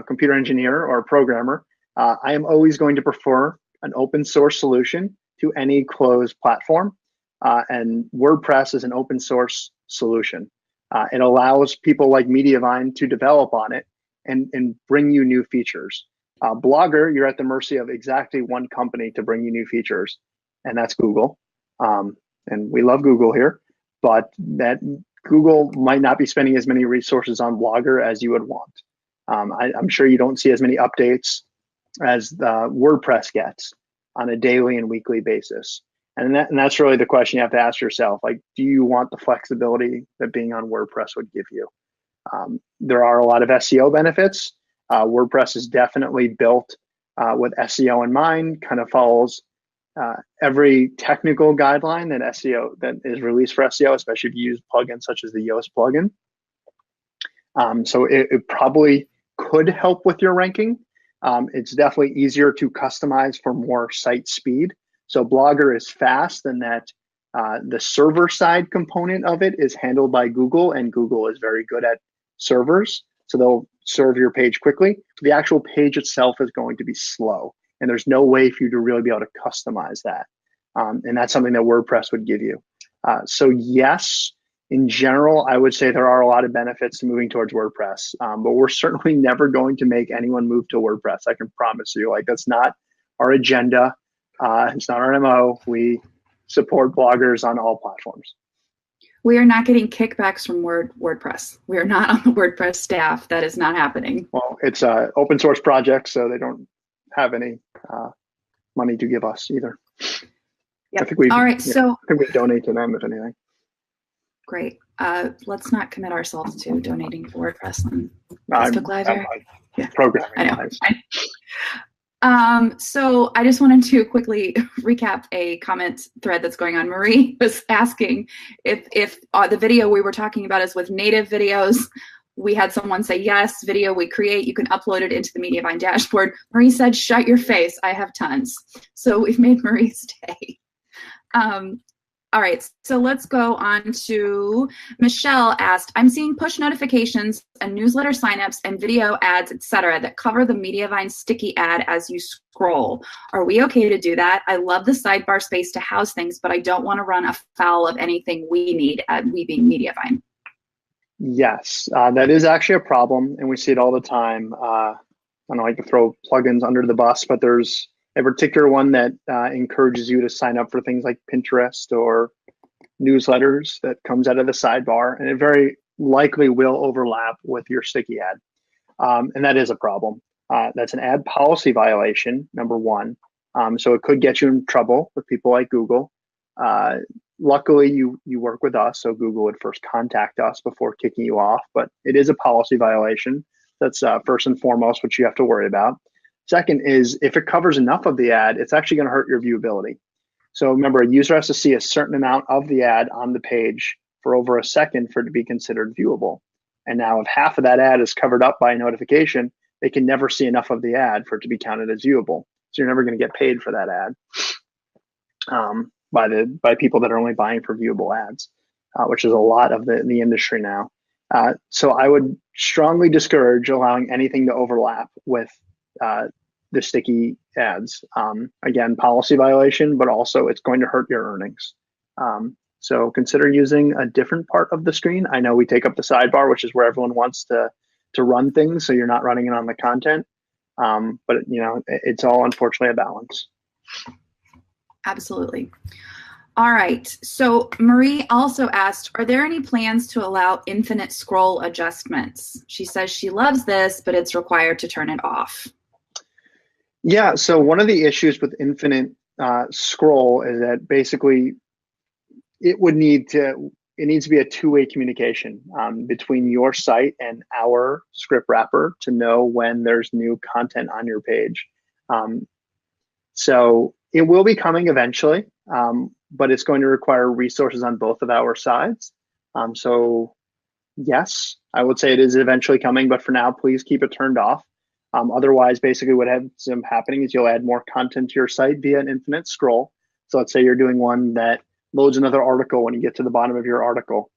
computer engineer or a programmer, I am always going to prefer an open source solution to any closed platform. And WordPress is an open source solution. It allows people like Mediavine to develop on it and bring you new features. Blogger, you're at the mercy of exactly one company to bring you new features, and that's Google. And we love Google here, but that Google might not be spending as many resources on Blogger as you would want. I'm sure you don't see as many updates as WordPress gets on a daily and weekly basis. And that's really the question you have to ask yourself. Like, do you want the flexibility that being on WordPress would give you? There are a lot of SEO benefits. WordPress is definitely built with SEO in mind, kind of follows every technical guideline that is released for SEO, especially if you use plugins such as the Yoast plugin. So it probably could help with your ranking. It's definitely easier to customize for more site speed. So Blogger is fast, and that the server side component of it is handled by Google, and Google is very good at servers. So they'll serve your page quickly. The actual page itself is going to be slow, and there's no way for you to really be able to customize that. And that's something that WordPress would give you. So yes, in general, I would say there are a lot of benefits to moving towards WordPress, but we're certainly never going to make anyone move to WordPress. I can promise you. Like, that's not our agenda. It's not our MO. We support bloggers on all platforms. We are not getting kickbacks from WordPress. We are not on the WordPress staff. That is not happening. Well, it's an open source project, so they don't have any money to give us either. Yep. I think we I think we donate to them, if anything. Great. Let's not commit ourselves to donating to WordPress on Facebook Live. Programming. I know. So I just wanted to quickly recap a comment thread that's going on. Marie was asking if the video we were talking about is with native videos. We had someone say, yes, video we create, you can upload it into the Mediavine dashboard. Marie said, shut your face, I have tons. So we've made Marie's day. All right, so let's go on to Michelle asked, I'm seeing push notifications and newsletter signups and video ads, etc., that cover the Mediavine sticky ad as you scroll. Are we okay to do that? I love the sidebar space to house things, but I don't want to run afoul of anything we need, we being Mediavine. Yes, that is actually a problem, and we see it all the time. I don't like to throw plugins under the bus, but there's a particular one that encourages you to sign up for things like Pinterest or newsletters that comes out of the sidebar, and it very likely will overlap with your sticky ad. And that is a problem. That's an ad policy violation, number one. So it could get you in trouble with people like Google. Luckily, you work with us, so Google would first contact us before kicking you off, but it is a policy violation. That's first and foremost what you have to worry about. Second is if it covers enough of the ad, it's actually going to hurt your viewability. So remember, a user has to see a certain amount of the ad on the page for over a second for it to be considered viewable. And now if half of that ad is covered up by a notification, they can never see enough of the ad for it to be counted as viewable. So you're never going to get paid for that ad by people that are only buying for viewable ads, which is a lot of the industry now. So I would strongly discourage allowing anything to overlap with the sticky ads. Again, policy violation, but also it's going to hurt your earnings. So consider using a different part of the screen. I know we take up the sidebar, which is where everyone wants to run things, so you're not running it on the content. But it's all unfortunately a balance. Absolutely. All right. So Marie also asked, are there any plans to allow infinite scroll adjustments? She says she loves this, but it's required to turn it off. Yeah. So one of the issues with infinite scroll is that basically it needs to be a two-way communication between your site and our script wrapper to know when there's new content on your page. So it will be coming eventually, but it's going to require resources on both of our sides. So yes, I would say it is eventually coming, but for now, please keep it turned off. Otherwise, basically what ends up happening is you'll add more content to your site via an infinite scroll. So let's say you're doing one that loads another article when you get to the bottom of your article.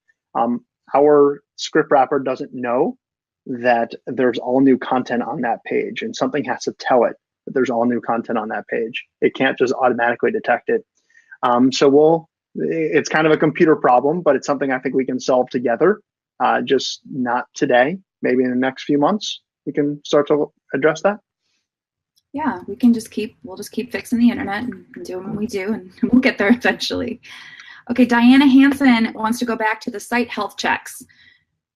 Our script wrapper doesn't know that there's all new content on that page, and something has to tell it that there's all new content on that page. It can't just automatically detect it. So it's kind of a computer problem, but it's something I think we can solve together, just not today. Maybe in the next few months, we can start to address that. Yeah, we'll just keep fixing the internet and doing what we do, and we'll get there eventually. Okay, Diana Hansen wants to go back to the site health checks.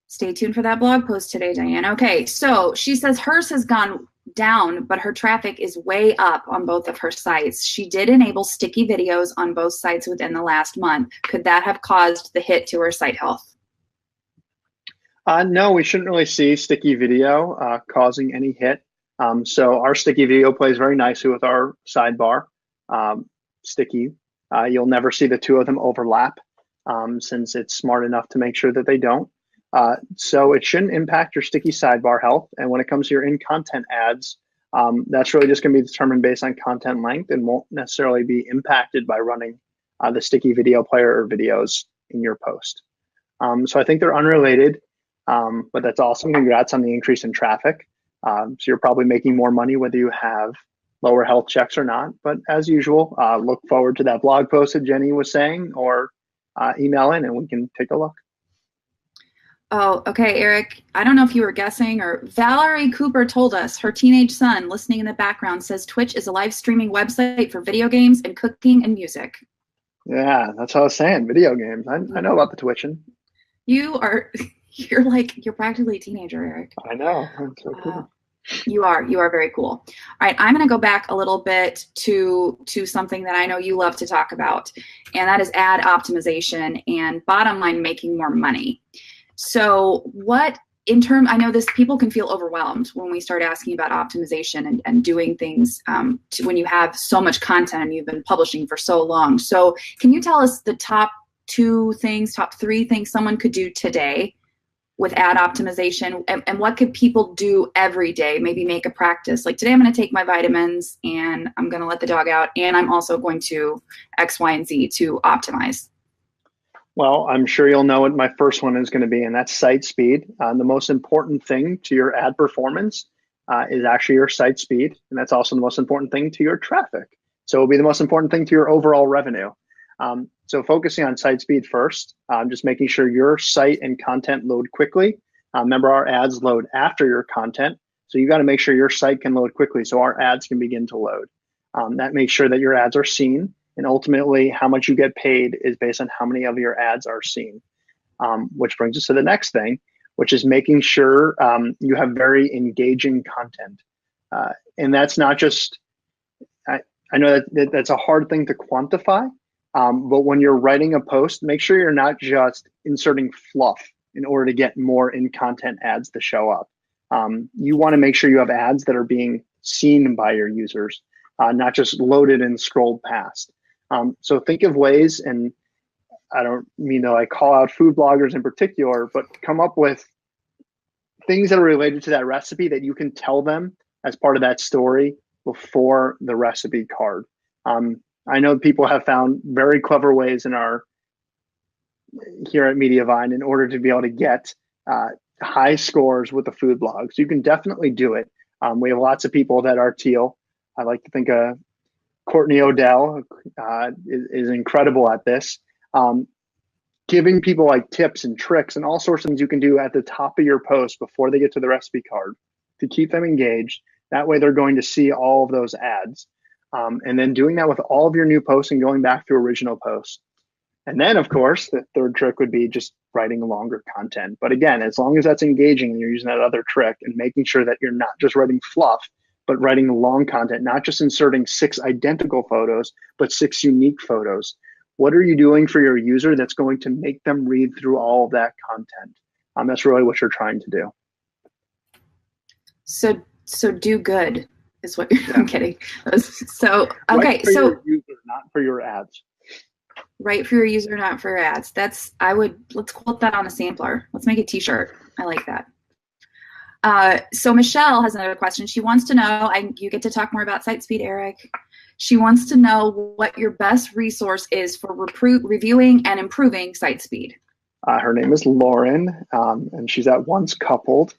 Stay tuned for that blog post today, Diana. Okay, so she says hers has gone down, but her traffic is way up on both of her sites. She did enable sticky videos on both sites within the last month. Could that have caused the hit to her site health? No, we shouldn't really see sticky video causing any hit. So our sticky video plays very nicely with our sidebar sticky. You'll never see the two of them overlap since it's smart enough to make sure that they don't. So it shouldn't impact your sticky sidebar health. And when it comes to your in-content ads, that's really just going to be determined based on content length and won't necessarily be impacted by running the sticky video player or videos in your post. So I think they're unrelated, but that's awesome. Congrats on the increase in traffic. So you're probably making more money whether you have lower health checks or not. But as usual, look forward to that blog post that Jenny was saying, or email in and we can take a look. Oh, okay, Eric. I don't know if you were guessing, or Valerie Cooper told us her teenage son listening in the background says Twitch is a live streaming website for video games and cooking and music. Yeah, that's what I was saying. Video games. I know about the twitching. You're practically a teenager, Eric. I know. That's so cool. You are very cool. All right, I'm going to go back a little bit to something that I know you love to talk about, and that is ad optimization and bottom line making more money. So I know people can feel overwhelmed when we start asking about optimization and doing things when you have so much content and you've been publishing for so long. So can you tell us the top 3 things someone could do today with ad optimization, and what could people do every day? Maybe make a practice. Like today I'm going to take my vitamins and I'm going to let the dog out, and I'm also going to X, Y, and Z to optimize. Well, I'm sure you'll know what my first one is going to be, and that's site speed. The most important thing to your ad performance is actually your site speed, and that's also the most important thing to your traffic. So it'll be the most important thing to your overall revenue. So focusing on site speed first, just making sure your site and content load quickly. Remember, our ads load after your content. So you got to make sure your site can load quickly so our ads can begin to load. That makes sure that your ads are seen. And ultimately, how much you get paid is based on how many of your ads are seen. Which brings us to the next thing, which is making sure you have very engaging content. And that's not just, I know that's a hard thing to quantify, but when you're writing a post, make sure you're not just inserting fluff in order to get more in-content ads to show up. You want to make sure you have ads that are being seen by your users, not just loaded and scrolled past. So think of ways, and I don't mean to like call out food bloggers in particular, but come up with things that are related to that recipe that you can tell them as part of that story before the recipe card. I know people have found very clever ways here at Mediavine in order to be able to get high scores with the food blog. So you can definitely do it. We have lots of people that are teal. I like to think Courtney Odell is incredible at this. Giving people like tips and tricks and all sorts of things you can do at the top of your post before they get to the recipe card to keep them engaged. That way they're going to see all of those ads. And then doing that with all of your new posts and going back to original posts. And then, of course, the third trick would be just writing longer content. But again, as long as that's engaging and you're using that other trick and making sure that you're not just writing fluff, but writing long content, not just inserting 6 identical photos, but 6 unique photos. What are you doing for your user that's going to make them read through all of that content? That's really what you're trying to do. So do good is what you're I'm kidding. So, okay. Right for your user, not for your ads. Right for your user, not for your ads. Let's quote that on a sampler. Let's make a t-shirt. I like that. So Michelle has another question. She wants to know, you get to talk more about site speed, Eric. She wants to know what your best resource is for reviewing and improving site speed. Her name is Lauren, and she's at Once Coupled.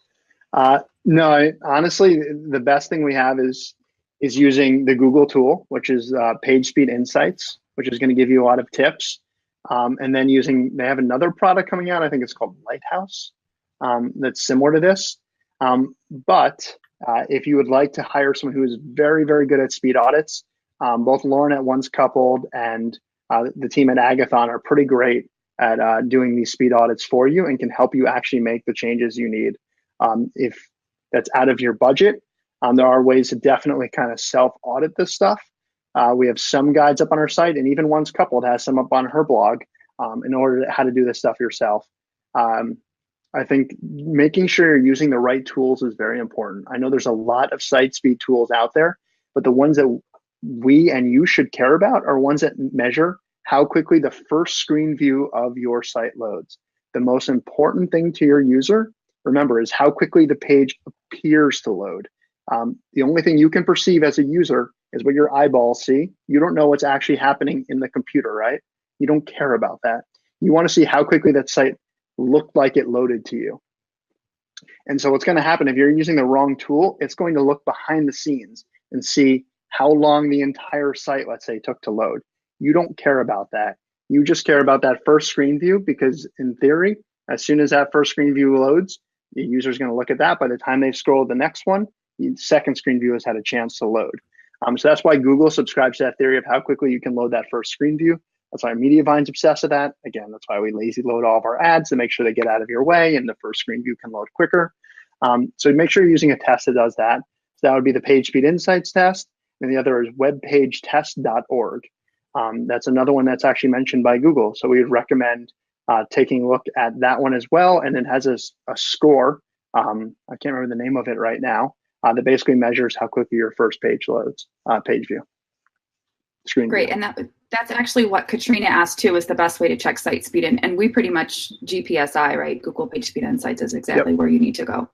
No, honestly, the best thing we have is using the Google tool, which is Page Speed Insights, which is going to give you a lot of tips. And then they have another product coming out, I think it's called Lighthouse, that's similar to this. But if you would like to hire someone who is very, very good at speed audits, both Lauren at Once Coupled and the team at Agathon are pretty great at doing these speed audits for you and can help you actually make the changes you need. If that's out of your budget, there are ways to definitely kind of self-audit this stuff. We have some guides up on our site, and even Once Coupled has some up on her blog in order to how to do this stuff yourself. I think making sure you're using the right tools is very important. I know there's a lot of site speed tools out there, but the ones that we and you should care about are ones that measure how quickly the first screen view of your site loads. The most important thing to your user, remember, is how quickly the page appears to load. The only thing you can perceive as a user is what your eyeballs see. You don't know what's actually happening in the computer, right? You don't care about that. You want to see how quickly that site looked like it loaded to you. And so what's going to happen if you're using the wrong tool, it's going to look behind the scenes and see how long the entire site, let's say, took to load. You don't care about that. You just care about that first screen view because in theory, as soon as that first screen view loads, the user's going to look at that. By the time they scroll to the next one, the second screen view has had a chance to load. So that's why Google subscribes to that theory of how quickly you can load that first screen view. That's why Mediavine's obsessed with that. Again, that's why we lazy load all of our ads to make sure they get out of your way and the first screen view can load quicker. So make sure you're using a test that does that. So that would be the Page Speed Insights test. And the other is webpagetest.org. That's another one that's actually mentioned by Google. So we would recommend taking a look at that one as well. And it has a score. I can't remember the name of it right now. That basically measures how quickly your first page loads, page view. Screen Great, view. and that's actually what Katrina asked too, is the best way to check site speed, and we pretty much GPSI, right? Google Page Speed Insights is exactly where you need to go.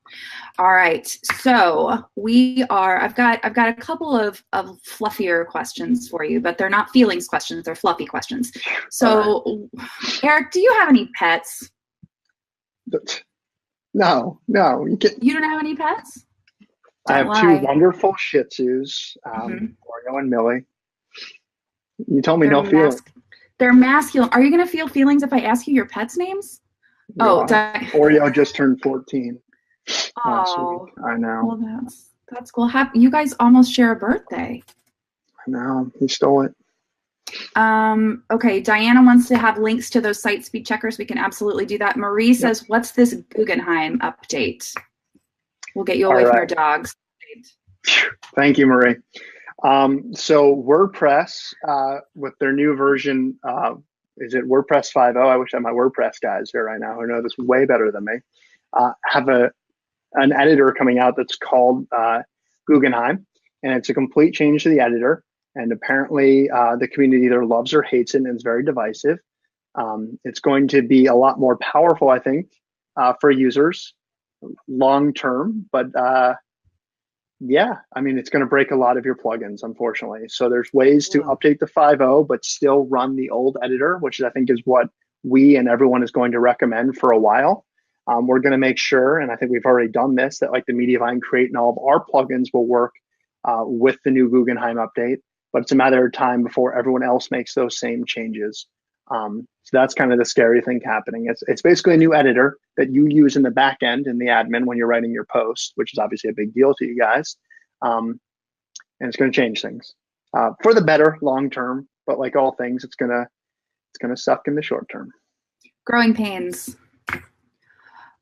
All right, so I've got a couple of fluffier questions for you, but they're not feelings questions, they're fluffy questions. So, Eric, do you have any pets? No, you can't. You don't have any pets? I have two wonderful Shih Tzus, Oreo and Millie. You told me no feelings. They're masculine. Are you going to feel feelings if I ask you your pets' names? Yeah. Oh, Oreo just turned 14 last oh, week. I know. well, that's cool. You guys almost share a birthday. I know. He stole it. Okay, Diana wants to have links to those site speed checkers. We can absolutely do that. Marie says, what's this Guggenheim update? We'll get you away from your dogs. Thank you, Marie. So WordPress, with their new version, is it WordPress 5.0? I wish I had my WordPress guys here right now who know this way better than me. Have an editor coming out that's called Guggenheim, and it's a complete change to the editor. And apparently the community either loves or hates it, and it's very divisive. It's going to be a lot more powerful, I think, for users long term. But yeah, I mean, it's going to break a lot of your plugins, unfortunately. So there's ways to update the 5.0, but still run the old editor, which I think is what we and everyone is going to recommend for a while. We're going to make sure, and I think we've already done this, that like the Mediavine Create and all of our plugins will work with the new Guggenheim update. But it's a matter of time before everyone else makes those same changes. So that's kind of the scary thing happening. It's basically a new editor that you use in the back end in the admin when you're writing your post, which is obviously a big deal to you guys. And it's going to change things for the better long term. But like all things, it's gonna suck in the short term. Growing pains.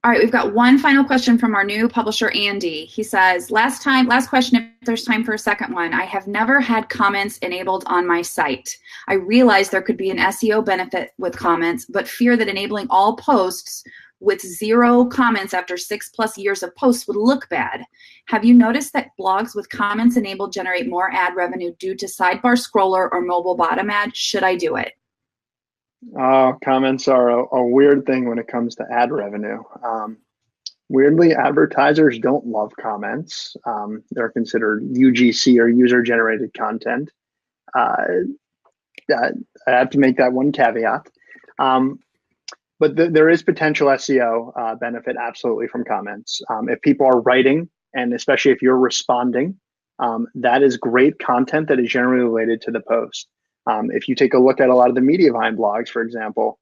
All right, we've got one final question from our new publisher, Andy. He says, last question, if there's time for a second one. I have never had comments enabled on my site. I realize there could be an SEO benefit with comments, but fear that enabling all posts with 0 comments after 6+ years of posts would look bad. Have you noticed that blogs with comments enabled generate more ad revenue due to sidebar scroller or mobile bottom ad? Should I do it? Comments are a weird thing when it comes to ad revenue. Weirdly, advertisers don't love comments. They're considered UGC or user-generated content. I have to make that one caveat. But there is potential SEO benefit absolutely from comments. If people are writing, and especially if you're responding, that is great content that is generally related to the post. If you take a look at a lot of the Mediavine blogs, for example,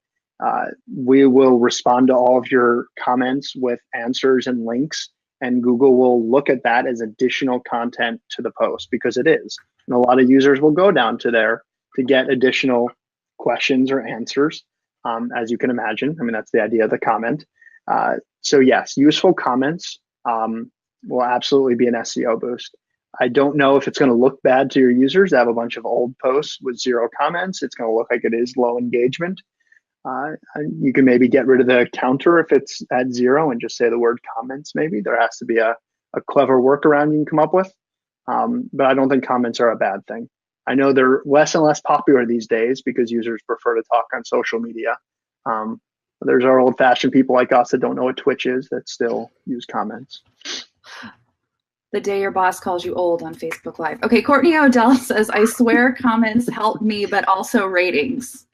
we will respond to all of your comments with answers and links, and Google will look at that as additional content to the post because it is. And a lot of users will go down to there to get additional questions or answers, as you can imagine. I mean, that's the idea of the comment. So yes, useful comments will absolutely be an SEO boost. I don't know if it's going to look bad to your users to have a bunch of old posts with 0 comments. It's going to look like it is low engagement. You can maybe get rid of the counter if it's at 0 and just say the word comments maybe. There has to be a clever workaround you can come up with. But I don't think comments are a bad thing. I know they're less and less popular these days because users prefer to talk on social media. There's our old-fashioned people like us that don't know what Twitch is that still use comments. The day your boss calls you old on Facebook Live. Okay, Courtney Odell says, I swear comments help me, but also ratings.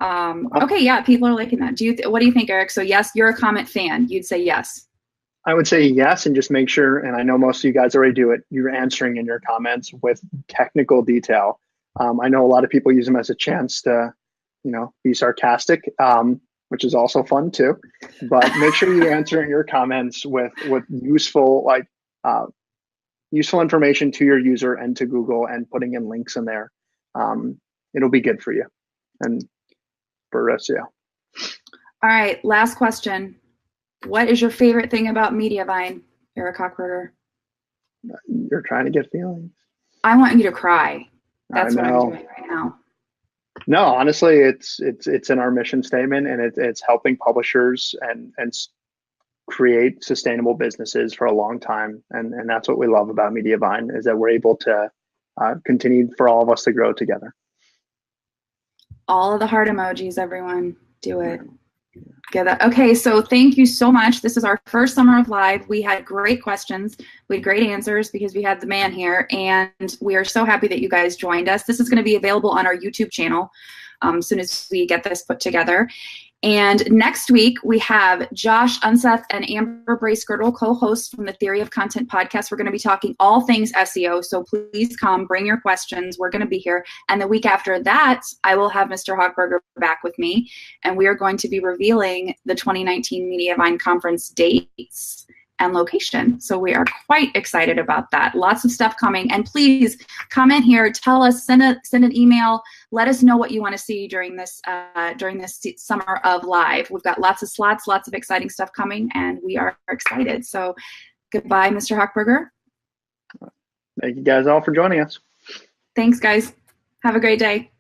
Okay, yeah, people are liking that. What do you think, Eric? So yes, you're a comment fan. You'd say yes. I would say yes, and just make sure, and I know most of you guys already do it, you're answering in your comments with technical detail. I know a lot of people use them as a chance to, be sarcastic, which is also fun too. But make sure you answer in your comments with useful, useful information to your user and to Google, and putting in links in there. It'll be good for you and for SEO. All right, last question. What is your favorite thing about Mediavine, Eric Hochberger? You're trying to get feelings. I want you to cry. That's what I'm doing right now. No, honestly, it's in our mission statement, and it's helping publishers and create sustainable businesses for a long time. And that's what we love about Mediavine, is that we're able to continue for all of us to grow together. All of the heart emojis, everyone. Do it. Get that. Okay, so thank you so much. This is our first summer of live. We had great questions. We had great answers because we had the man here, and we are so happy that you guys joined us. This is going to be available on our YouTube channel as soon as we get this put together. And next week, we have Josh Unseth and Amber Brace-Girdle, co-hosts from the Theory of Content podcast. We're going to be talking all things SEO, so please come, bring your questions. We're going to be here. And the week after that, I will have Mr. Hochberger back with me, and we are going to be revealing the 2019 Mediavine conference dates and location. So we are quite excited about that. Lots of stuff coming. And please comment here, tell us, send an email, let us know what you want to see during this summer of live. We've got lots of slots, lots of exciting stuff coming, and we are excited. So goodbye, Mr. Hochberger. Thank you guys all for joining us. Thanks, guys. Have a great day.